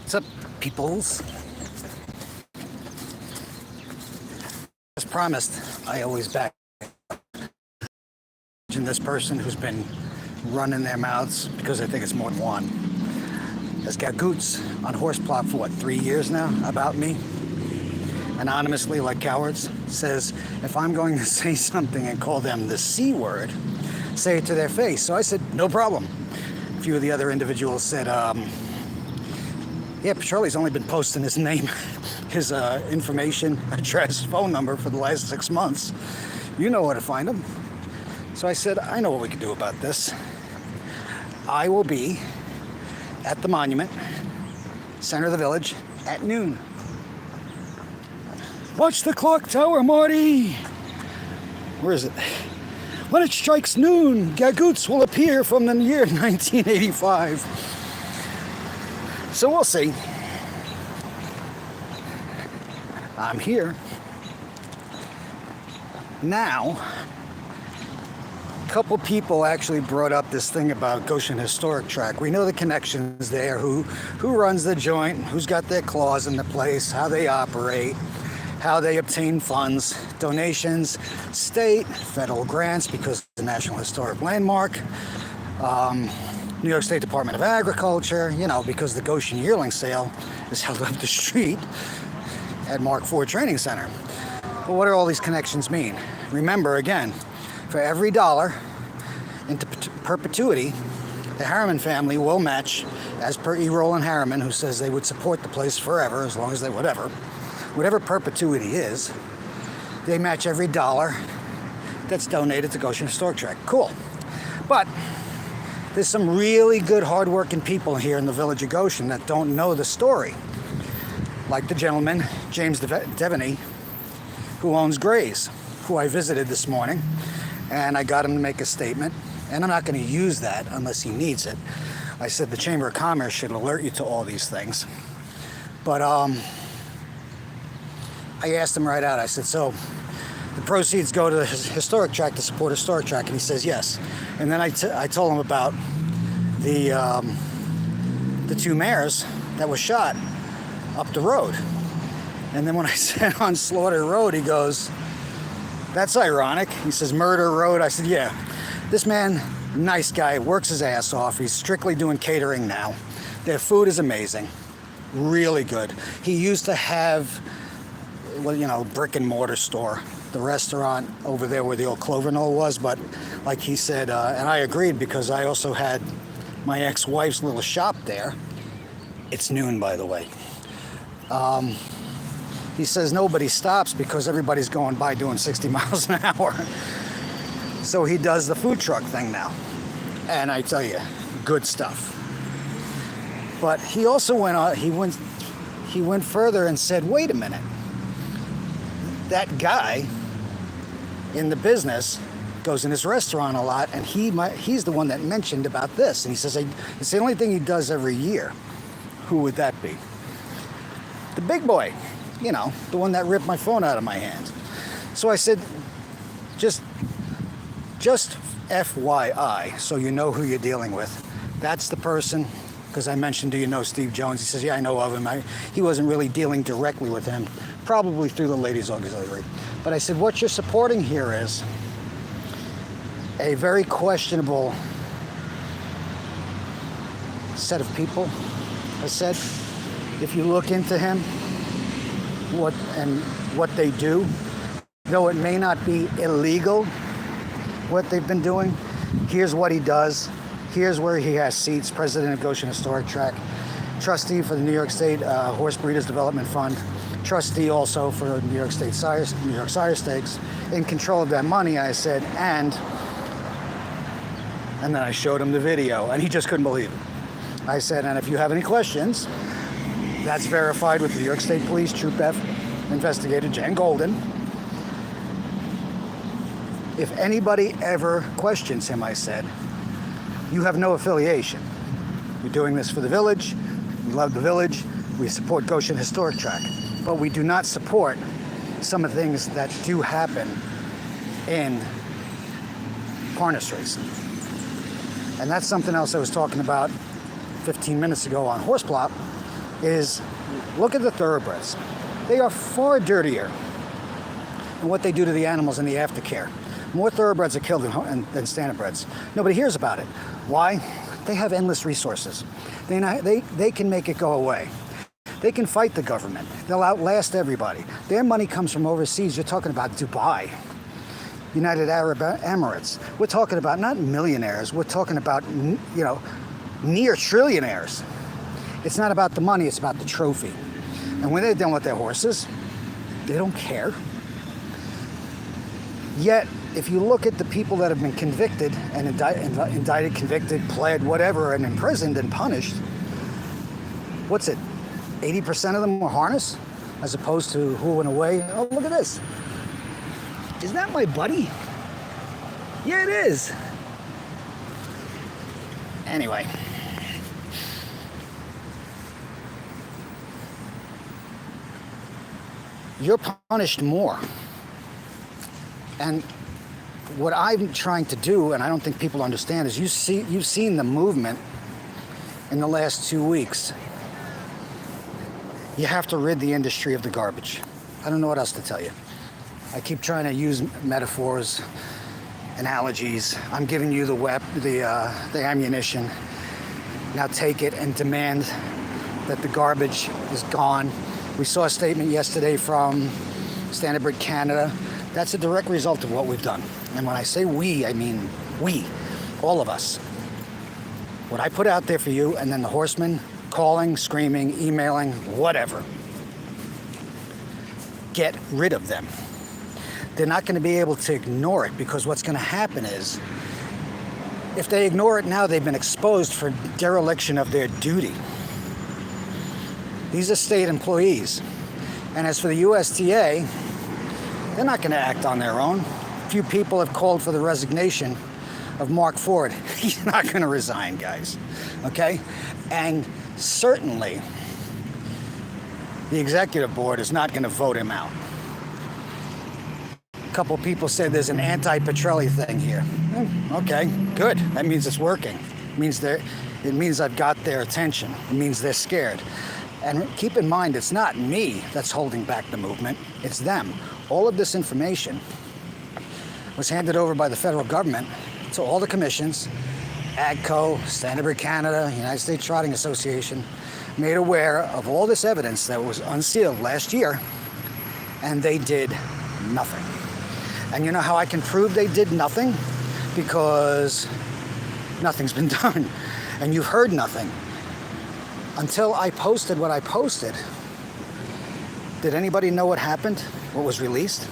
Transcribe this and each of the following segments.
What's up, peoples? As promised, I always back this person who's been running their mouths, because I think it's more than one, has Gaagoots on Horseplot for what, 3 years now, about me, anonymously, like cowards, says if I'm going to say something and call them the C word, say it to their face. So I said, no problem. A few of the other individuals said, yeah, Charlie's only been posting his name, his information, address, phone number for the last 6 months. You know where to find him. So I said, I know what we can do about this. I will be at the monument, center of the village, at noon. Watch the clock tower, Marty! Where is it? When it strikes noon, Gaagoots will appear from the year 1985. So we'll see. I'm here. Now, a couple people actually brought up this thing about Goshen Historic Track. We know the connections there, who runs the joint, who's got their claws in the place, how they operate, how they obtain funds, donations, state, federal grants because it's a National Historic Landmark, New York State Department of Agriculture, you know, because the Goshen yearling sale is held up the street at Mark IV Training Center. But what do all these connections mean? Remember, again, for every dollar into perpetuity, the Harriman family will match, as per E. Roland Harriman, who says they would support the place forever, as long as they whatever perpetuity is, they match every dollar that's donated to Goshen Historic Track. Cool. But there's some really good, hard-working people here in the village of Goshen that don't know the story. Like the gentleman, James Devaney, who owns Gray's, who I visited this morning, and I got him to make a statement, and I'm not going to use that unless he needs it. I said the Chamber of Commerce should alert you to all these things. But I asked him right out, I said, so the proceeds go to the Historic Track to support Historic Track, and he says yes. And then I told him about the two mares that were shot up the road. And then when I said on Slaughter Road, he goes, that's ironic. He says, Murder Road. I said, yeah. This man, nice guy, works his ass off. He's strictly doing catering now. Their food is amazing. Really good. He used to have, well, you know, brick and mortar store, the restaurant over there where the old Clover Knoll was, but like he said, and I agreed because I also had my ex-wife's little shop there. It's noon, by the way. He says nobody stops because everybody's going by doing 60 miles an hour. So he does the food truck thing now. And I tell you, good stuff. But he also went on, he went further and said, wait a minute. That guy in the business goes in his restaurant a lot, and he's the one that mentioned about this. And he says, it's the only thing he does every year. Who would that be? The big boy, you know, the one that ripped my phone out of my hand. So I said, just FYI, so you know who you're dealing with. That's the person, because I mentioned, do you know Steve Jones? He says, yeah, I know of him. He wasn't really dealing directly with him, probably through the Ladies Auxiliary. But I said, what you're supporting here is a very questionable set of people. I said, if you look into him, what they do, though it may not be illegal, what they've been doing, here's what he does. Here's where he has seats, president of Goshen Historic Track, trustee for the New York State Horse Breeders Development Fund, trustee also for New York Sire Stakes, in control of that money, I said, and then I showed him the video, and he just couldn't believe it. I said, and if you have any questions, that's verified with the New York State Police Troop F investigator Jan Golden. If anybody ever questions him, I said, you have no affiliation. You're doing this for the village. We love the village. We support Goshen Historic Track. But we do not support some of the things that do happen in harness racing. And that's something else I was talking about 15 minutes ago on Horseplot, is look at the thoroughbreds. They are far dirtier than what they do to the animals in the aftercare. More thoroughbreds are killed than standardbreds. Nobody hears about it. Why? They have endless resources. They can make it go away. They can fight the government. They'll outlast everybody. Their money comes from overseas. You're talking about Dubai, United Arab Emirates. We're talking about not millionaires. We're talking about, near trillionaires. It's not about the money. It's about the trophy. And when they're done with their horses, they don't care. Yet, if you look at the people that have been convicted and indicted, convicted, pled, whatever, and imprisoned and punished, what's it? 80% of them were harnessed, as opposed to who went away. Oh, look at this. Is that my buddy? Yeah, it is. Anyway. You're punished more. And what I'm trying to do, and I don't think people understand, is you've seen the movement in the last 2 weeks. You have to rid the industry of the garbage. I don't know what else to tell you. I keep trying to use metaphors, analogies. I'm giving you the ammunition. Now take it and demand that the garbage is gone. We saw a statement yesterday from Standardbred Canada. That's a direct result of what we've done. And when I say we, I mean we, all of us. What I put out there for you, and then the horsemen calling, screaming, emailing, whatever. Get rid of them. They're not going to be able to ignore it, because what's going to happen is, if they ignore it now, they've been exposed for dereliction of their duty. These are state employees. And as for the USTA, they're not going to act on their own. A few people have called for the resignation of Mark Ford. He's not going to resign, guys. Okay? And certainly, the executive board is not going to vote him out. A couple people said there's an anti-Petrelli thing here. Okay, good. That means it's working. It means I've got their attention. It means they're scared. And keep in mind, it's not me that's holding back the movement. It's them. All of this information was handed over by the federal government to all the commissions, AGCO, Standardbred Canada, United States Trotting Association, made aware of all this evidence that was unsealed last year, and they did nothing. And you know how I can prove they did nothing? Because nothing's been done, and you've heard nothing. Until I posted what I posted, did anybody know what happened? What was released?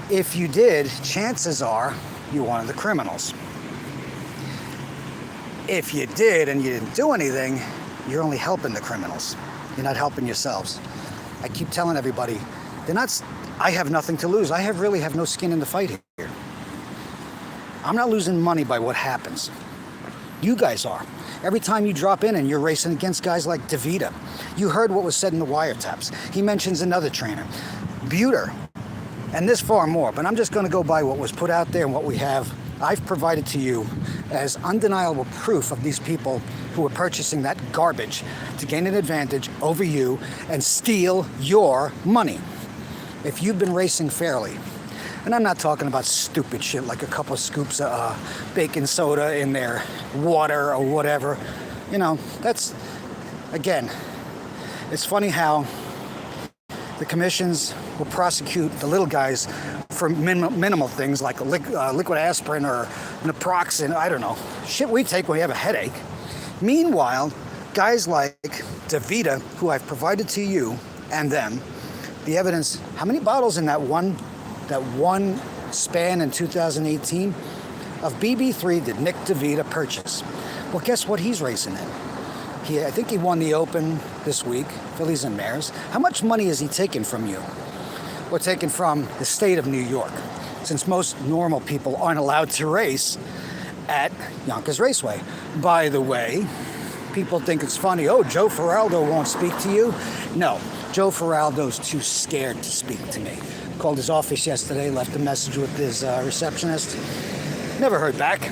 If you did, chances are you're one of the criminals. If you did and you didn't do anything, you're only helping the criminals. You're not helping yourselves. I keep telling everybody, I have nothing to lose. I really have no skin in the fight here. I'm not losing money by what happens. You guys are. Every time you drop in and you're racing against guys like DeVita, you heard what was said in the wiretaps. He mentions another trainer, Buter, and this far more, but I'm just going to go by what was put out there and what we have. I've provided to you as undeniable proof of these people who are purchasing that garbage to gain an advantage over you and steal your money. If you've been racing fairly, and I'm not talking about stupid shit like a couple of scoops of baking soda in their water or whatever. That's, again, it's funny how the commissions will prosecute the little guys for minimal things like liquid aspirin or naproxen, I don't know, shit we take when we have a headache. Meanwhile, guys like DeVita, who I've provided to you and them, the evidence, how many bottles in that one span in 2018 of BB3 did Nick DeVita purchase? Well, guess what he's racing in? I think he won the Open this week, Fillies and Mares. How much money is he taking from you? Or taken from the state of New York, since most normal people aren't allowed to race at Yonkers Raceway. By the way, people think it's funny, oh, Joe Feraldo won't speak to you. No, Joe Feraldo's too scared to speak to me. Called his office yesterday, left a message with his receptionist. Never heard back.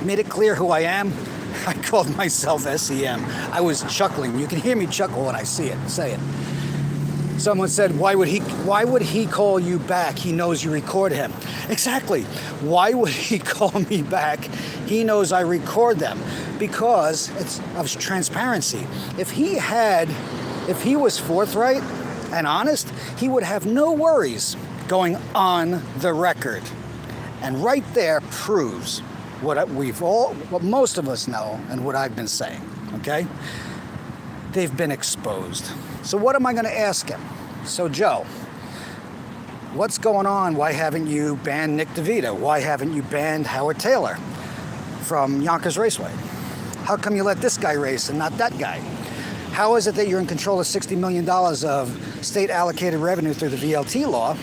Made it clear who I am. I called myself SEM. I was chuckling. You can hear me chuckle when I say it. Someone said, why would he call you back? He knows you record him. Exactly. Why would he call me back? He knows I record them because it's of transparency. If he was forthright and honest, he would have no worries going on the record. And right there proves what most of us know and what I've been saying, okay? They've been exposed. So what am I going to ask him? So Joe, what's going on? Why haven't you banned Nick DeVito? Why haven't you banned Howard Taylor from Yonkers Raceway? How come you let this guy race and not that guy? How is it that you're in control of $60 million of state allocated revenue through the VLT law,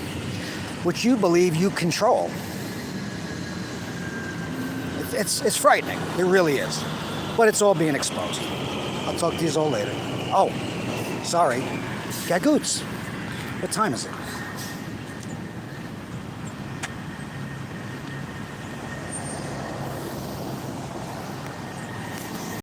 which you believe you control? It's frightening. It really is. But it's all being exposed. I'll talk to you all later. Oh, sorry. Gaagoots. What time is it?